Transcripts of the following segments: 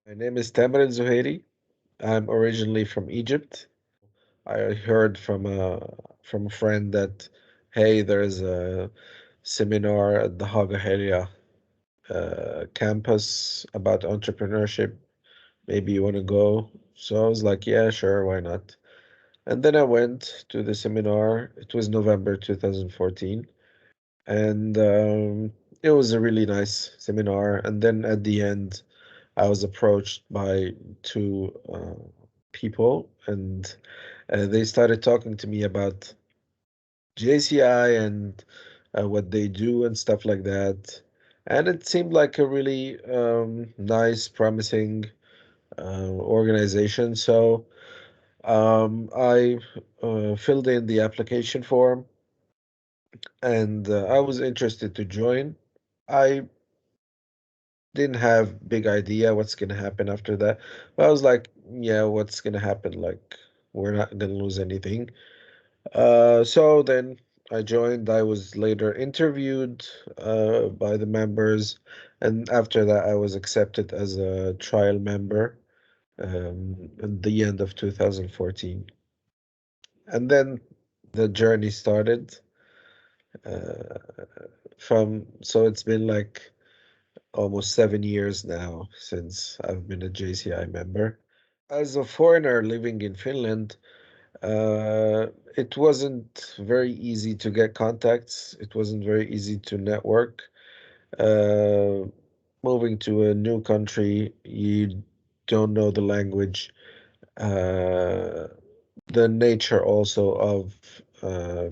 My name is Tamer Zuhairi. I'm originally from Egypt. I heard from a friend that, hey, there's a seminar at the Haga Helia campus about entrepreneurship. Maybe you want to go. So I was like, yeah, sure, why not? And then I went to the seminar. It was November 2014, and it was a really nice seminar. And then at the end, I was approached by two people, and they started talking to me about JCI and what they do and stuff like that. And it seemed like a really nice, promising organization. So I filled in the application form, and I was interested to join. I didn't have big idea what's gonna happen after that. But I was like, yeah, what's gonna happen? Like, we're not gonna lose anything. So then I joined. I was later interviewed by the members, and after that, I was accepted as a trial member at the end of 2014. And then the journey started. Uh, so it's been like almost 7 years now since I've been a JCI member. As a foreigner living in Finland, it wasn't very easy to get contacts. It wasn't very easy to network. Uh, Moving to a new country, you don't know the language. Uh, the nature also of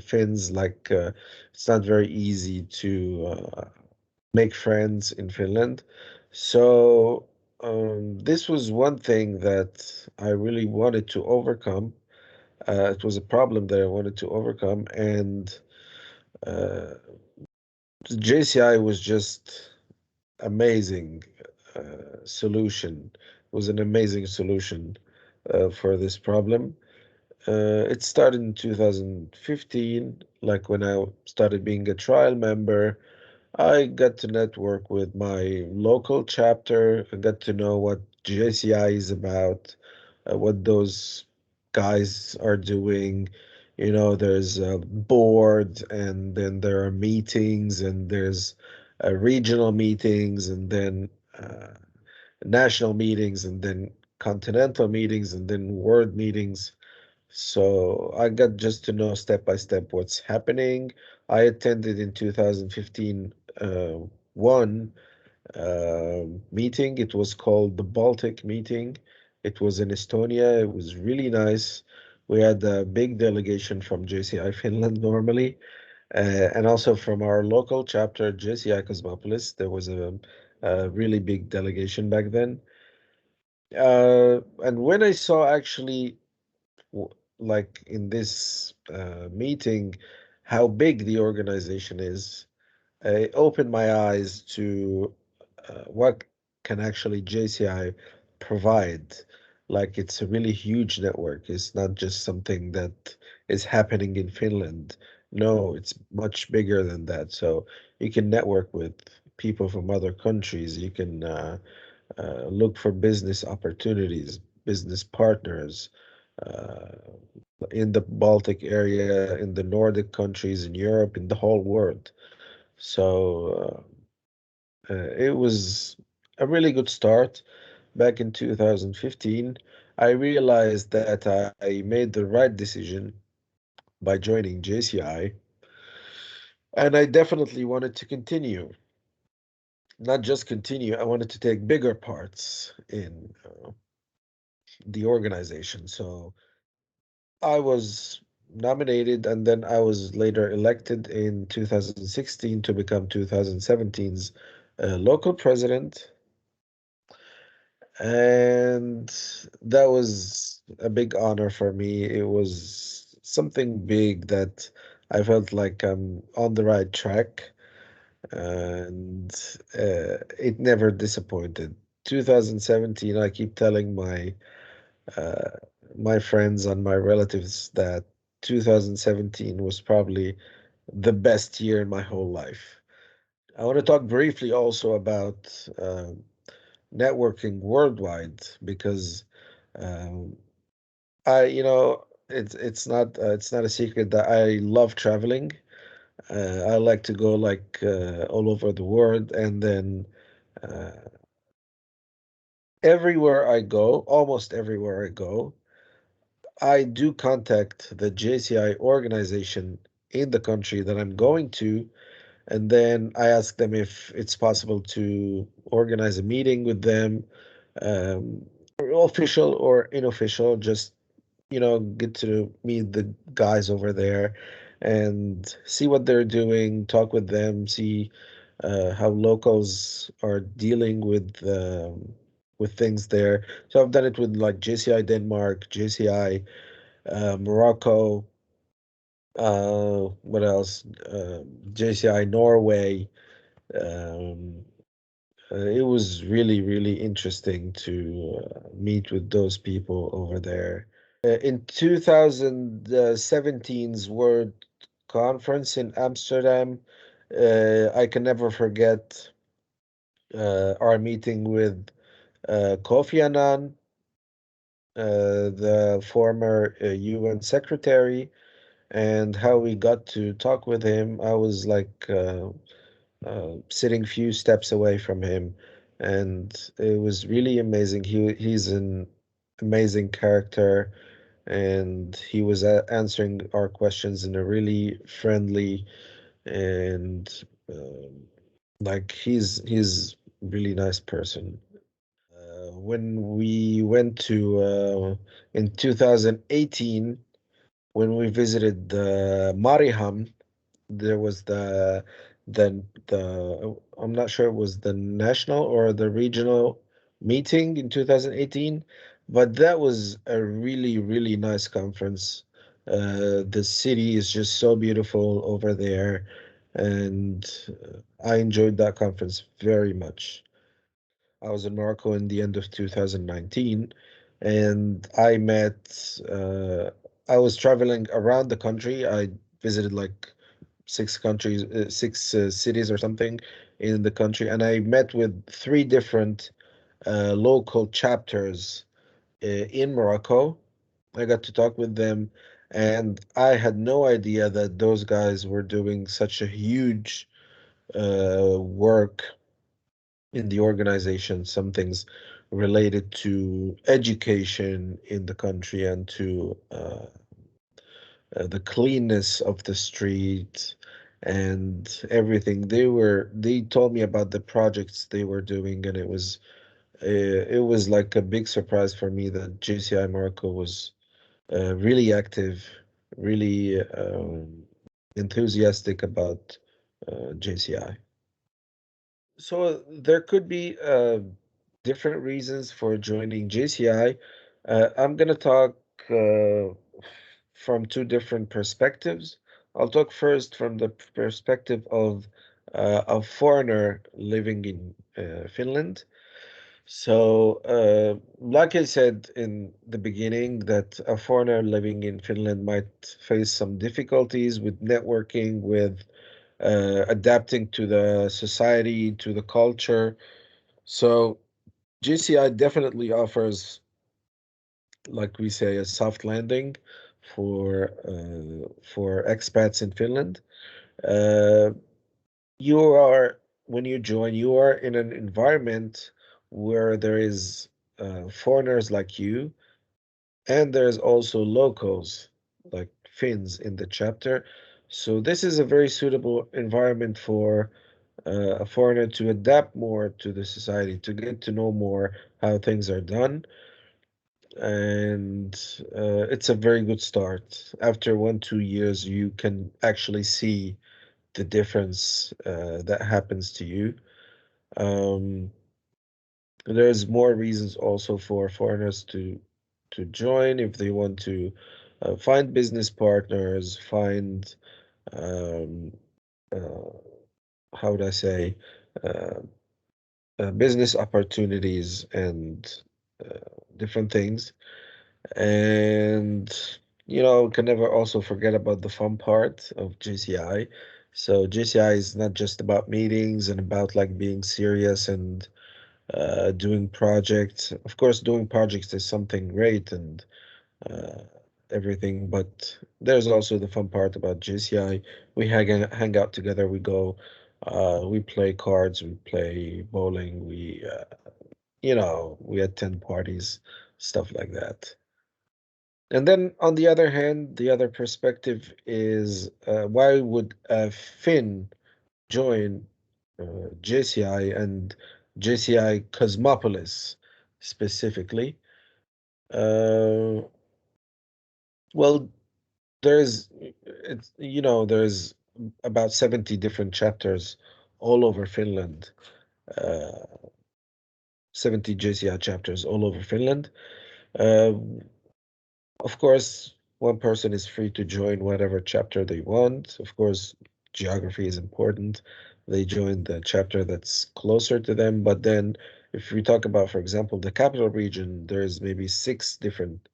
Finns, like it's not very easy to make friends in Finland. So this was one thing that I really wanted to overcome. It was a problem that I wanted to overcome, and uh, JCI was just amazing solution. It was an amazing solution for this problem. It started in 2015, like when I started being a trial member. I got to network with my local chapter. I got to know what JCI is about, what those guys are doing. You know, there's a board, and then there are meetings, and there's regional meetings, and then national meetings, and then continental meetings, and then world meetings. So I got just to know step by step what's happening. I attended in 2015 one meeting. It was called the Baltic meeting. It was in Estonia. It was really nice. We had a big delegation from JCI Finland normally, and also from our local chapter, JCI Cosmopolis. There was a really big delegation back then. And when I saw actually w- like in this meeting, how big the organization is, it opened my eyes to what can actually JCI provide. Like it's a really huge network. It's not just something that is happening in Finland. No, it's much bigger than that. So you can network with people from other countries. You can look for business opportunities, business partners uh, in the Baltic area, in the Nordic countries, in Europe, in the whole world. So it was a really good start. Back in 2015, I realized that I made the right decision by joining JCI, and I definitely wanted to continue. Not just continue, I wanted to take bigger parts in the organization. So I was nominated, and then I was later elected in 2016 to become 2017's local president. And that was a big honor for me. It was something big that I felt like I'm on the right track, and it never disappointed. 2017, I keep telling uh, my friends and my relatives that 2017 was probably the best year in my whole life. I want to talk briefly also about networking worldwide because um, it's not a secret that I love traveling. I like to go like all over the world, and then uh, everywhere I go, almost everywhere I go, I do contact the JCI organization in the country that I'm going to, and then I ask them if it's possible to organize a meeting with them, official or unofficial, just get to meet the guys over there and see what they're doing, talk with them, see how locals are dealing with things there. So I've done it with like JCI Denmark, JCI Morocco, what else? JCI Norway. Um, it was really, really interesting to meet with those people over there. In 2017's World Conference in Amsterdam, I can never forget our meeting with Kofi Annan, the former UN secretary, and how we got to talk with him. I was like sitting few steps away from him, and it was really amazing. He's an amazing character, and he was answering our questions in a really friendly and like he's really nice person. When we went to in 2018, when we visited the Mariham, there was the I'm not sure it was the national or the regional meeting in 2018, but that was a really, really nice conference. The city is just so beautiful over there, and I enjoyed that conference very much. I was in Morocco in the end of 2019, and I was traveling around the country. I visited like six cities or something in the country, and I met with three different local chapters in Morocco. I got to talk with them, and I had no idea that those guys were doing such a huge work in the organization, some things related to education in the country and to the cleanness of the street and everything. They told me about the projects they were doing, and it was like a big surprise for me that JCI Morocco was really active, really enthusiastic about JCI. So there could be different reasons for joining JCI. I'm going to talk uh, from two different perspectives. I'll talk first from the perspective of a foreigner living in Finland. So, like I said in the beginning, that a foreigner living in Finland might face some difficulties with networking, with adapting to the society, to the culture. So GCI definitely offers, like we say, a soft landing for expats in Finland. Uh, you are when you join, you are in an environment where there is foreigners like you, and there's also locals like Finns in the chapter. So this is a very suitable environment for a foreigner to adapt more to the society, to get to know more how things are done. And it's a very good start. After 1, 2 years, you can actually see the difference that happens to you. Um, there's more reasons also for foreigners to join if they want to find business partners, find um, uh, how would I say uh, business opportunities and uh, different things. And can never also forget about the fun part of JCI. So JCI is not just about meetings and about like being serious and doing projects. Of course, doing projects is something great and uh, everything, but there's also the fun part about JCI. We hang out together. We play cards, we play bowling, we attend parties, stuff like that. And then on the other hand, the other perspective is why would a Finn join JCI and JCI Cosmopolis specifically? Uh, well, there's about 70 different chapters all over Finland, uh, 70 JCI chapters all over Finland. Uh, Of course, one person is free to join whatever chapter they want. Of course, geography is important. They join the chapter that's closer to them. But then, if we talk about, for example, the capital region, there's maybe six different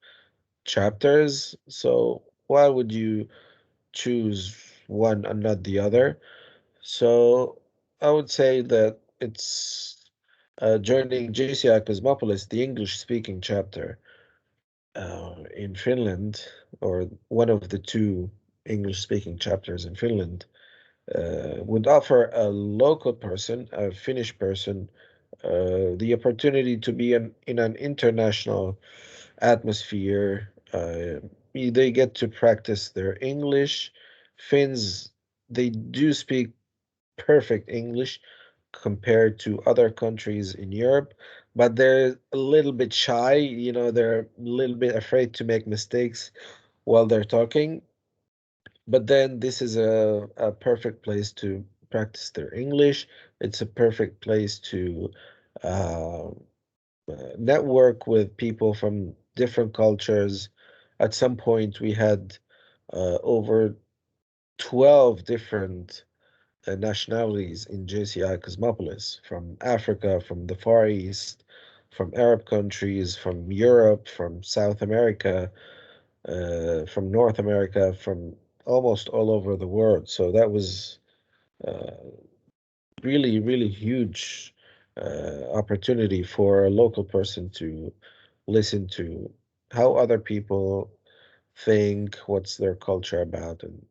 chapters. So why would you choose one and not the other? So I would say that it's joining JCI Cosmopolis, the English speaking chapter in Finland, or one of the two English-speaking chapters in Finland, would offer a local person, a Finnish person, the opportunity to be in an international atmosphere. They get to practice their English. Finns, they do speak perfect English compared to other countries in Europe, but they're a little bit shy, they're a little bit afraid to make mistakes while they're talking. But then this is a perfect place to practice their English. It's a perfect place to uh, network with people from different cultures. At some point, we had over 12 different nationalities in JCI Cosmopolis, from Africa, from the Far East, from Arab countries, from Europe, from South America, from North America, from almost all over the world. So that was uh, really, really huge opportunity for a local person to listen to how other people think, what's their culture about, and